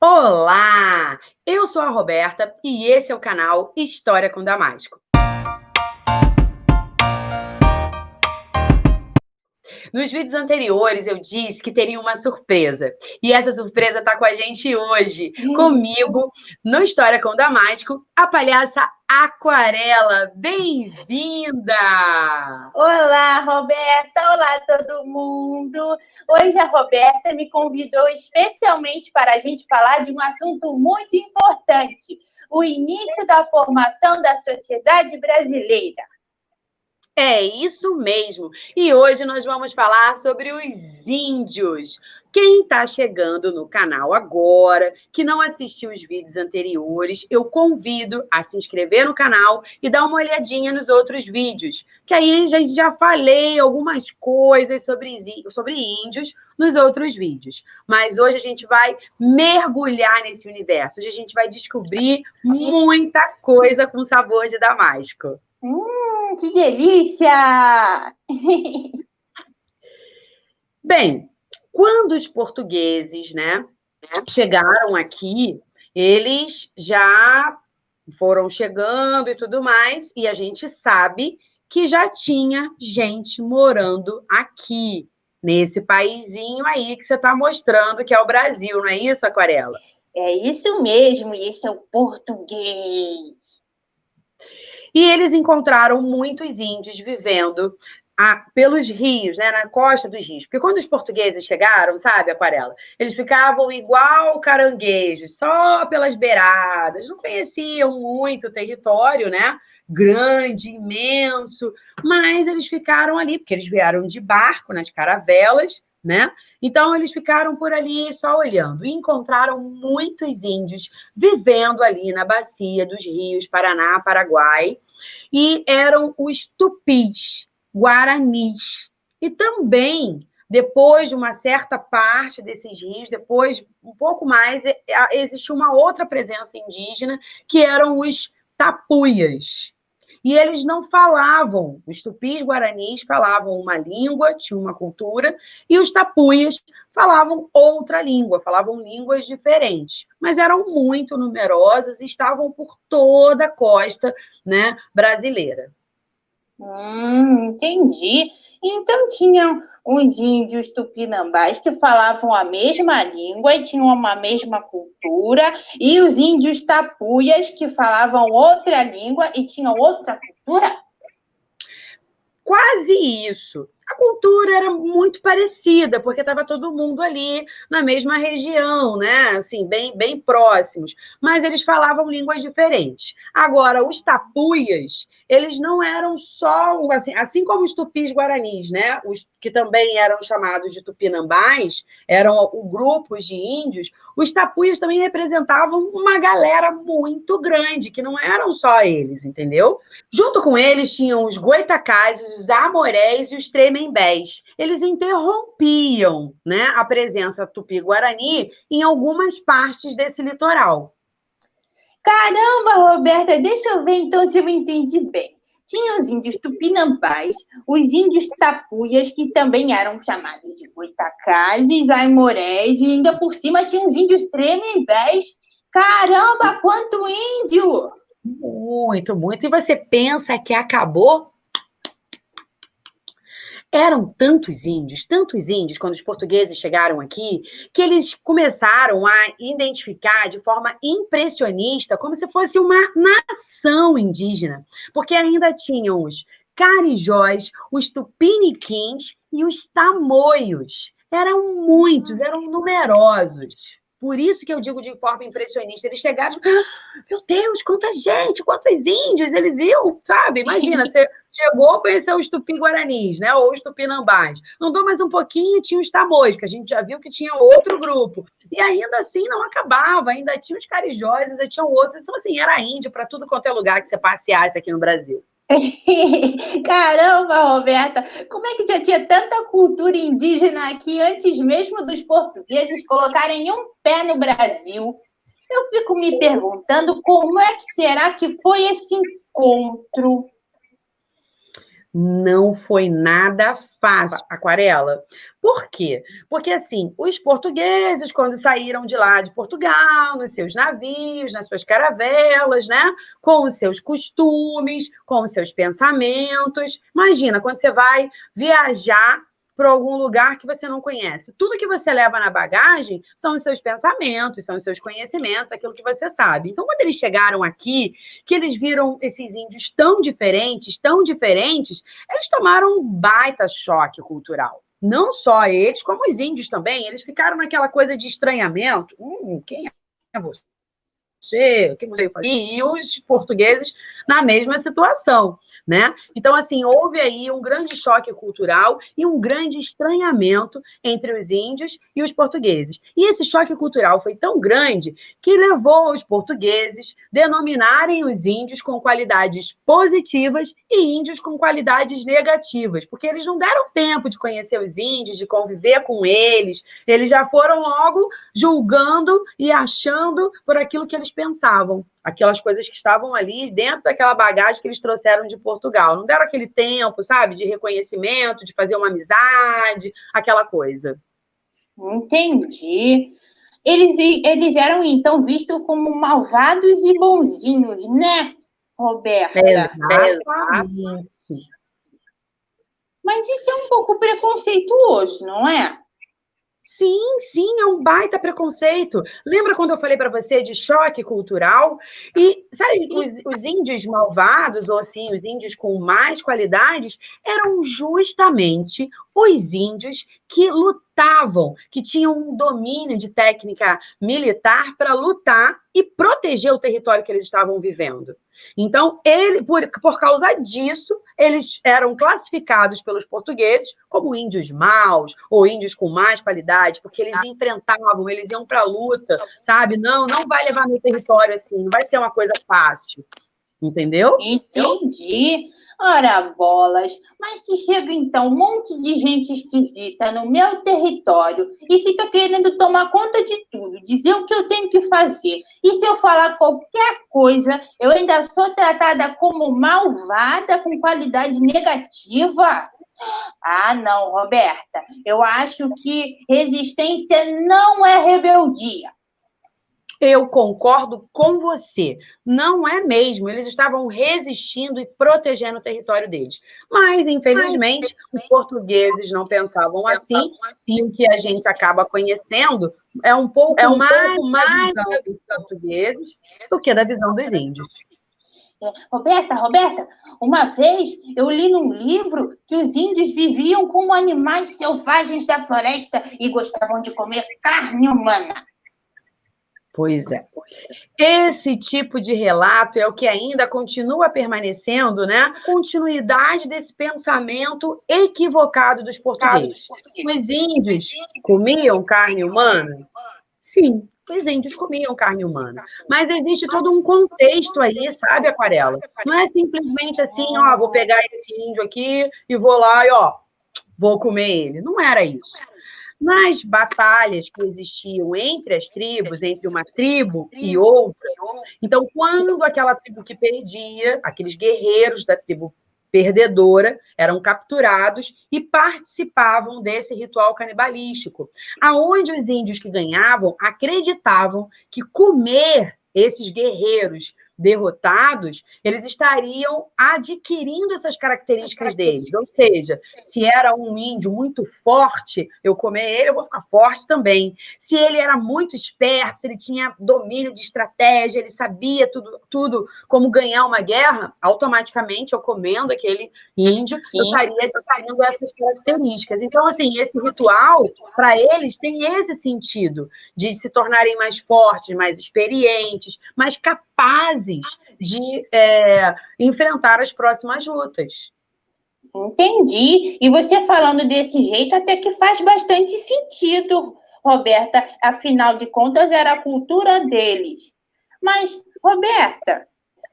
Olá! Eu sou a Roberta e esse é o canal História com Damasco. Nos vídeos anteriores eu disse que teria uma surpresa. E essa surpresa está com a gente hoje, comigo, no História com Damasco, a palhaça Aquarela. Bem-vinda! Olá, Roberta! Olá, todo mundo! Hoje a Roberta me convidou especialmente para a gente falar de um assunto muito importante: o início da formação da sociedade brasileira. É isso mesmo. E hoje nós vamos falar sobre os índios. Quem está chegando no canal agora, que não assistiu os vídeos anteriores, eu convido a se inscrever no canal e dar uma olhadinha nos outros vídeos, que aí a gente já falei algumas coisas sobre índios nos outros vídeos. Mas hoje a gente vai mergulhar nesse universo, hoje a gente vai descobrir muita coisa com sabor de Damasco. Que delícia! Bem, quando os portugueses, chegaram aqui, eles já foram chegando e tudo mais, e a gente sabe que já tinha gente morando aqui, nesse paísinho aí que você está mostrando, que é o Brasil, não é isso, Aquarela? É isso mesmo, e esse é o português. E eles encontraram muitos índios vivendo pelos rios, na costa dos rios. Porque quando os portugueses chegaram, sabe, Aquarela, eles ficavam igual caranguejos, só pelas beiradas, não conheciam muito o território, grande, imenso, mas eles ficaram ali, porque eles vieram de barco, nas caravelas, Então, eles ficaram por ali só olhando e encontraram muitos índios vivendo ali na bacia dos rios Paraná, Paraguai, e eram os tupis, guaranis. E também, depois de uma certa parte desses rios, depois, um pouco mais, existiu uma outra presença indígena, que eram os tapuias. E eles não falavam, os tupis guaranis falavam uma língua, tinham uma cultura, e os tapuias falavam outra língua, falavam línguas diferentes, mas eram muito numerosos e estavam por toda a costa, brasileira. Entendi. Então tinham os índios tupinambás que falavam a mesma língua e tinham uma mesma cultura, e os índios tapuias que falavam outra língua e tinham outra cultura? Quase isso. A cultura era muito parecida, porque estava todo mundo ali na mesma região, assim, bem próximos. Mas eles falavam línguas diferentes. Agora, os tapuias, eles não eram só, assim como os tupis guaranis, os que também eram chamados de tupinambás, eram grupos de índios, os tapuias também representavam uma galera muito grande, que não eram só eles, entendeu? Junto com eles tinham os goitacás, os amorés e os tremembés. Eles interrompiam, a presença tupi-guarani em algumas partes desse litoral. Caramba, Roberta, deixa eu ver então se eu entendi bem. Tinha os índios tupinambás, os índios tapuias, que também eram chamados de goitacazes, aimorés, e ainda por cima tinha os índios tremembés. Caramba, quanto índio! Muito, muito. E você pensa que acabou? Eram tantos índios, quando os portugueses chegaram aqui, que eles começaram a identificar de forma impressionista como se fosse uma nação indígena, porque ainda tinham os carijós, os tupiniquins e os tamoios. Eram muitos, eram numerosos. Por isso que eu digo de forma impressionista. Eles chegaram, meu Deus, quanta gente, quantos índios eles iam, sabe? Imagina, você chegou a conhecer os tupi-guaranis, ou os tupinambás. Andou mais um pouquinho, tinha os tamoios, que a gente já viu que tinha outro grupo. E ainda assim não acabava, ainda tinha os carijós, ainda tinham outros. Então, assim, era índio para tudo quanto é lugar que você passeasse aqui no Brasil. Caramba, Roberta, como é que já tinha tanta cultura indígena aqui antes mesmo dos portugueses colocarem um pé no Brasil? Eu fico me perguntando como é que será que foi esse encontro. Não foi nada fácil, Aquarela. Por quê? Porque, assim, os portugueses, quando saíram de lá de Portugal, nos seus navios, nas suas caravelas, né? Com os seus costumes, com os seus pensamentos. Imagina, quando você vai viajar para algum lugar que você não conhece. Tudo que você leva na bagagem são os seus pensamentos, são os seus conhecimentos, aquilo que você sabe. Então, quando eles chegaram aqui, que eles viram esses índios tão diferentes, eles tomaram um baita choque cultural. Não só eles, como os índios também, eles ficaram naquela coisa de estranhamento. Quem é você? O que você faz? E os portugueses na mesma situação, né? Então, assim, houve aí um grande choque cultural e um grande estranhamento entre os índios e os portugueses. E esse choque cultural foi tão grande que levou os portugueses a denominarem os índios com qualidades positivas e índios com qualidades negativas, porque eles não deram tempo de conhecer os índios, de conviver com eles já foram logo julgando e achando por aquilo que eles pensavam, aquelas coisas que estavam ali dentro daquela bagagem que eles trouxeram de Portugal. Não deram aquele tempo, sabe, de reconhecimento, de fazer uma amizade, aquela coisa. Entendi. Eles eram, então, vistos como malvados e bonzinhos, né, Roberta? Exatamente. Mas isso é um pouco preconceituoso, não é? Sim, é um baita preconceito. Lembra quando eu falei para você de choque cultural? E, sabe, os índios malvados, ou assim, os índios com mais qualidades, eram justamente os índios que lutavam, que tinham um domínio de técnica militar para lutar e proteger o território que eles estavam vivendo. Então, por causa disso, eles eram classificados pelos portugueses como índios maus ou índios com mais qualidade, porque eles enfrentavam, eles iam para a luta, sabe? Não vai levar meu território assim, não vai ser uma coisa fácil, entendeu? Entendi. Ora, bolas, mas se chega então um monte de gente esquisita no meu território e fica querendo tomar conta de tudo, dizer o que eu tenho que fazer, e se eu falar qualquer coisa, eu ainda sou tratada como malvada com qualidade negativa? Ah, não, Roberta, eu acho que resistência não é rebeldia. Eu concordo com você. Não é mesmo. Eles estavam resistindo e protegendo o território deles. Mas, infelizmente, os portugueses não pensavam assim, e o que a gente acaba conhecendo é um pouco mais da visão dos portugueses do que da visão dos índios. Roberta, uma vez eu li num livro que os índios viviam como animais selvagens da floresta e gostavam de comer carne humana. Pois é. Esse tipo de relato é o que ainda continua permanecendo, né? Continuidade desse pensamento equivocado dos portugueses. Os índios comiam carne humana? Sim, os índios comiam carne humana. Mas existe todo um contexto aí, sabe, Aquarela? Não é simplesmente assim, ó, vou pegar esse índio aqui e vou lá e, ó, vou comer ele. Não era isso. Nas batalhas que existiam entre as tribos, entre uma tribo e outra, então, quando aquela tribo que perdia, aqueles guerreiros da tribo perdedora eram capturados e participavam desse ritual canibalístico, aonde os índios que ganhavam acreditavam que comer esses guerreiros derrotados, eles estariam adquirindo essas características deles. Ou seja, se era um índio muito forte, eu comer ele, eu vou ficar forte também. Se ele era muito esperto, se ele tinha domínio de estratégia, ele sabia tudo como ganhar uma guerra, automaticamente, eu comendo aquele índio, eu estaria adquirindo essas características. Então, assim, esse ritual, para eles, tem esse sentido de se tornarem mais fortes, mais experientes, mais capazes de enfrentar as próximas lutas. Entendi. E você falando desse jeito até que faz bastante sentido, Roberta. Afinal de contas, era a cultura deles. Mas, Roberta,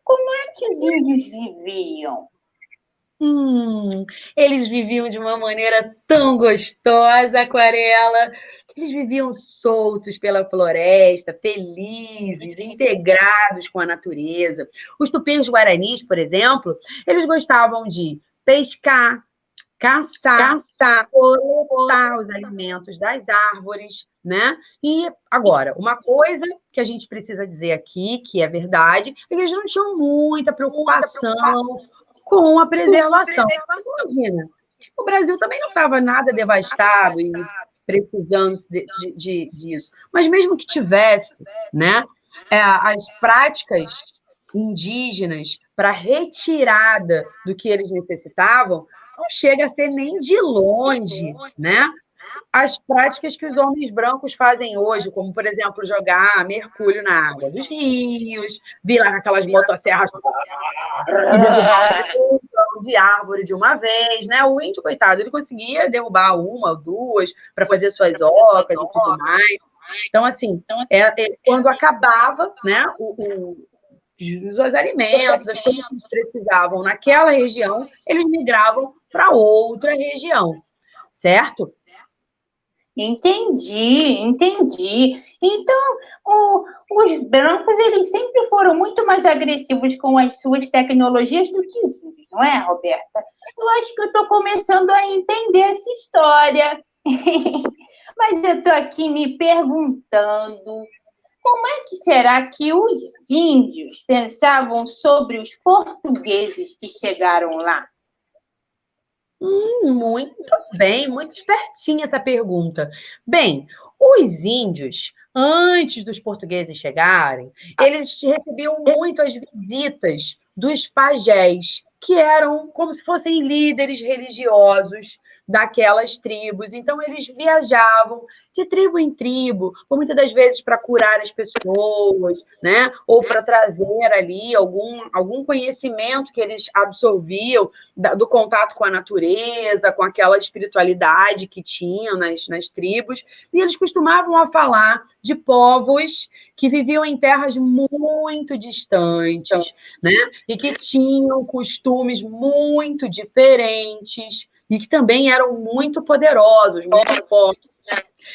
como é que os índios viviam? Eles viviam de uma maneira tão gostosa, Aquarela. Eles viviam soltos pela floresta, felizes, integrados com a natureza. Os tupês guaranis, por exemplo, eles gostavam de pescar, caçar, coletar os alimentos das árvores, né? E agora, uma coisa que a gente precisa dizer aqui, que é verdade, é que eles não tinham muita preocupação com a preservação. Imagina, o Brasil também não estava nada devastado e precisando disso. Mas mesmo que tivesse, né, as práticas indígenas para retirada do que eles necessitavam não chega a ser nem de longe, né, as práticas que os homens brancos fazem hoje, como, por exemplo, jogar mercúrio na água dos rios, vir lá naquelas motosserras e derrubar um de árvore de uma vez, né? O índio, coitado, ele conseguia derrubar uma ou duas para fazer suas ocas e tudo mais. Então, assim, quando acabava, né, os alimentos, as coisas que eles precisavam naquela região, eles migravam para outra região, certo? Entendi. Então, os brancos, eles sempre foram muito mais agressivos com as suas tecnologias do que os índios, não é, Roberta? Eu acho que eu estou começando a entender essa história. Mas eu estou aqui me perguntando, como é que será que os índios pensavam sobre os portugueses que chegaram lá? Muito bem, muito espertinha essa pergunta. Bem, os índios, antes dos portugueses chegarem, eles recebiam muito as visitas dos pajés, que eram como se fossem líderes religiosos daquelas tribos. Então, eles viajavam de tribo em tribo, ou muitas das vezes para curar as pessoas, né? Ou para trazer ali algum conhecimento que eles absorviam do contato com a natureza, com aquela espiritualidade que tinham nas tribos, e eles costumavam a falar de povos que viviam em terras muito distantes, né? E que tinham costumes muito diferentes, e que também eram muito poderosos, muito fortes.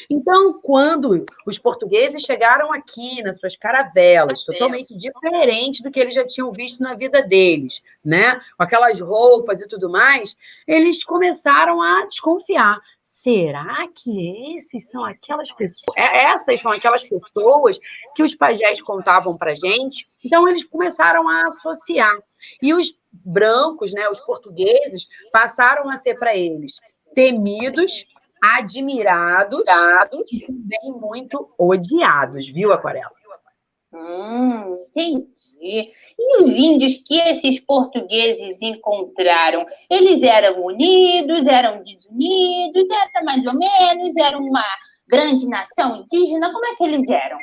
Então, quando os portugueses chegaram aqui nas suas caravelas, totalmente diferente do que eles já tinham visto na vida deles, né? Com aquelas roupas e tudo mais, eles começaram a desconfiar. Será que essas são aquelas pessoas que os pajés contavam para a gente? Então, eles começaram a associar. E os brancos, né, os portugueses, passaram a ser para eles temidos, admirados e também muito odiados, viu, Aquarela? Entendi. E os índios que esses portugueses encontraram, eles eram unidos, eram desunidos, era mais ou menos, era uma grande nação indígena, como é que eles eram?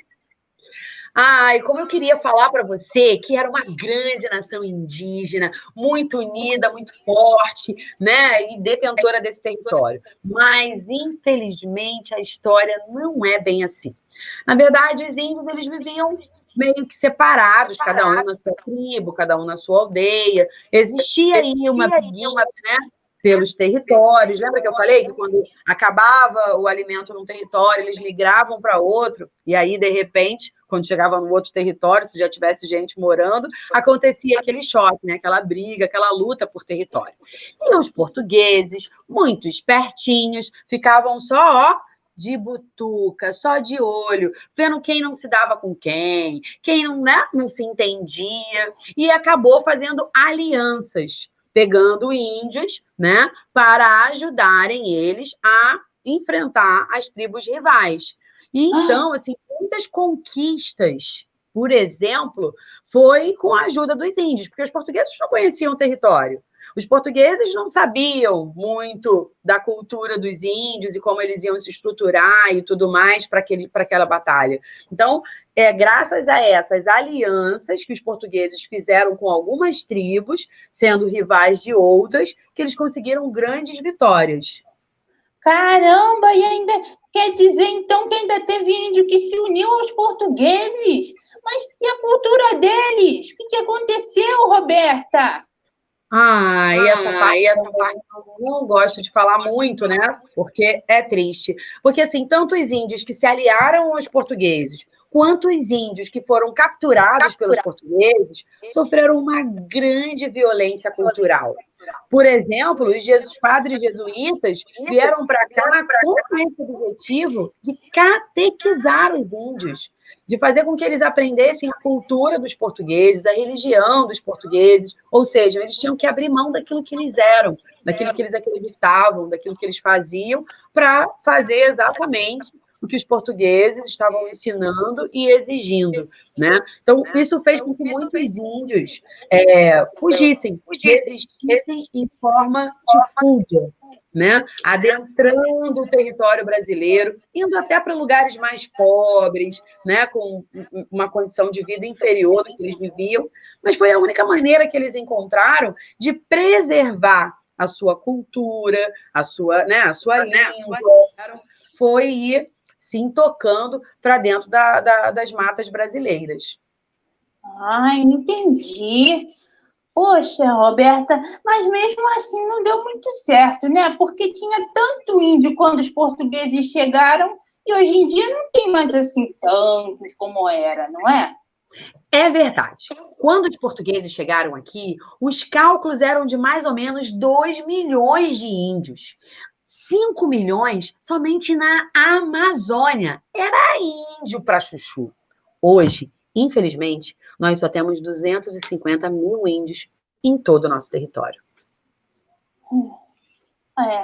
Ai, como eu queria falar para você que era uma grande nação indígena, muito unida, muito forte, né, e detentora desse território. Mas, infelizmente, a história não é bem assim. Na verdade, os índios, eles viviam meio que separados, cada um na sua tribo, cada um na sua aldeia. Existia aí uma briguinha, né, pelos territórios. Lembra que eu falei que quando acabava o alimento num território, eles migravam para outro, e aí, de repente, quando chegava no outro território, se já tivesse gente morando, acontecia aquele choque, né? Aquela briga, aquela luta por território. E os portugueses, muito espertinhos, ficavam só, ó, de butuca, só de olho, vendo quem não se dava com quem não, né, não se entendia, e acabou fazendo alianças, pegando índios, né, para ajudarem eles a enfrentar as tribos rivais. E então, assim, muitas conquistas, por exemplo, foi com a ajuda dos índios, porque os portugueses não conheciam o território. Os portugueses não sabiam muito da cultura dos índios e como eles iam se estruturar e tudo mais para aquela batalha. Então, graças a essas alianças que os portugueses fizeram com algumas tribos, sendo rivais de outras, que eles conseguiram grandes vitórias. Caramba, e ainda quer dizer, então, que ainda teve índio que se uniu aos portugueses? Mas e a cultura deles? O que aconteceu, Roberta? Essa parte eu não gosto de falar muito, né? Porque é triste. Porque, assim, tanto os índios que se aliaram aos portugueses, quantos índios que foram capturados pelos portugueses sofreram uma grande violência cultural. Por exemplo, os padres jesuítas vieram para cá com esse objetivo de catequizar os índios, de fazer com que eles aprendessem a cultura dos portugueses, a religião dos portugueses, ou seja, eles tinham que abrir mão daquilo que eles eram, daquilo que eles acreditavam, daquilo que eles faziam, para fazer exatamente o que os portugueses estavam ensinando e exigindo, né? Então, isso fez com que muitos índios fugissem, resistissem em forma de fuga, né? Adentrando o território brasileiro, indo até para lugares mais pobres, né? Com uma condição de vida inferior do que eles viviam, mas foi a única maneira que eles encontraram de preservar a sua cultura, a sua língua, foi ir se intocando para dentro das matas brasileiras. Ai, entendi. Poxa, Roberta, mas mesmo assim não deu muito certo, né? Porque tinha tanto índio quando os portugueses chegaram e hoje em dia não tem mais assim tantos como era, não é? É verdade. Quando os portugueses chegaram aqui, os cálculos eram de mais ou menos 2 milhões de índios. 5 milhões somente na Amazônia. Era índio para chuchu. Hoje, infelizmente, nós só temos 250 mil índios em todo o nosso território.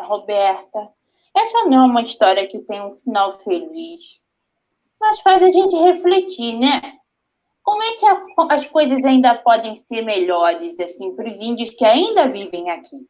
Roberta, essa não é uma história que tem um final feliz, mas faz a gente refletir, né? Como é que as coisas ainda podem ser melhores, assim, para os índios que ainda vivem aqui?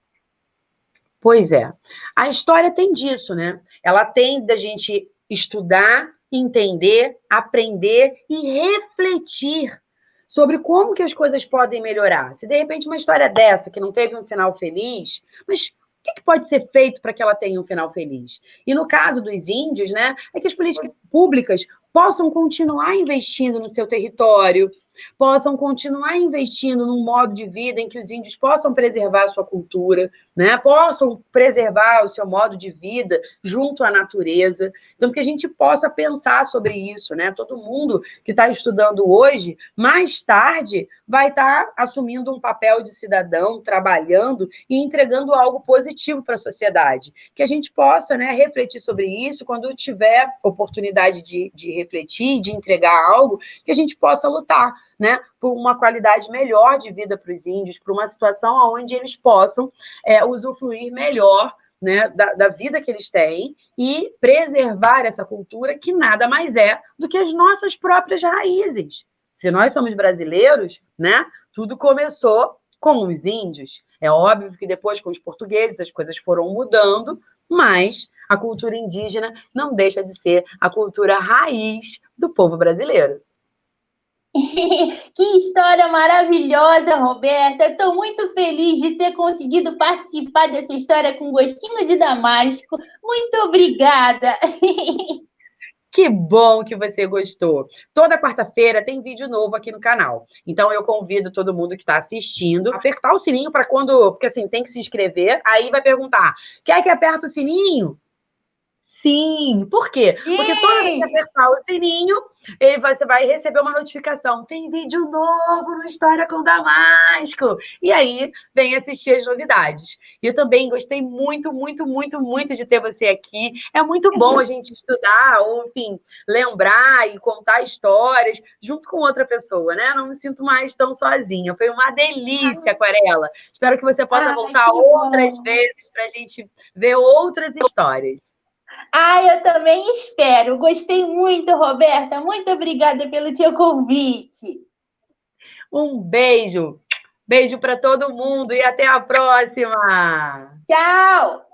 Pois é. A história tem disso, né? Ela tem da gente estudar, entender, aprender e refletir sobre como que as coisas podem melhorar. Se, de repente, uma história dessa, que não teve um final feliz, mas o que pode ser feito para que ela tenha um final feliz? E no caso dos índios, né, é que as políticas públicas possam continuar investindo no seu território, possam continuar investindo num modo de vida em que os índios possam preservar a sua cultura, né? Possam preservar o seu modo de vida junto à natureza. Então, que a gente possa pensar sobre isso, né? Todo mundo que está estudando hoje, mais tarde, vai estar assumindo um papel de cidadão, trabalhando e entregando algo positivo para a sociedade. Que a gente possa, né, refletir sobre isso quando tiver oportunidade de refletir, de entregar algo, que a gente possa lutar, né, por uma qualidade melhor de vida para os índios, por uma situação onde eles possam usufruir melhor, né, da vida que eles têm e preservar essa cultura que nada mais é do que as nossas próprias raízes. Se nós somos brasileiros, né, tudo começou com os índios. É óbvio que depois, com os portugueses, as coisas foram mudando, mas a cultura indígena não deixa de ser a cultura raiz do povo brasileiro. Que história maravilhosa, Roberta. Estou muito feliz de ter conseguido participar dessa história com gostinho de damasco. Muito obrigada. Que bom que você gostou. Toda quarta-feira tem vídeo novo aqui no canal. Então, eu convido todo mundo que está assistindo a apertar o sininho para quando... Porque, assim, tem que se inscrever. Aí vai perguntar, quer que aperte o sininho? Sim. Por quê? Porque toda vez que apertar o sininho, você vai receber uma notificação. Tem vídeo novo no História com Damasco. E aí, vem assistir as novidades. E eu também gostei muito, muito, muito, muito de ter você aqui. É muito bom a gente estudar, ou, enfim, lembrar e contar histórias junto com outra pessoa, né? Não me sinto mais tão sozinha. Foi uma delícia, Aquarela. Espero que você possa voltar outras vezes para a gente ver outras histórias. Eu também espero. Gostei muito, Roberta. Muito obrigada pelo seu convite. Um beijo. Beijo para todo mundo e até a próxima. Tchau.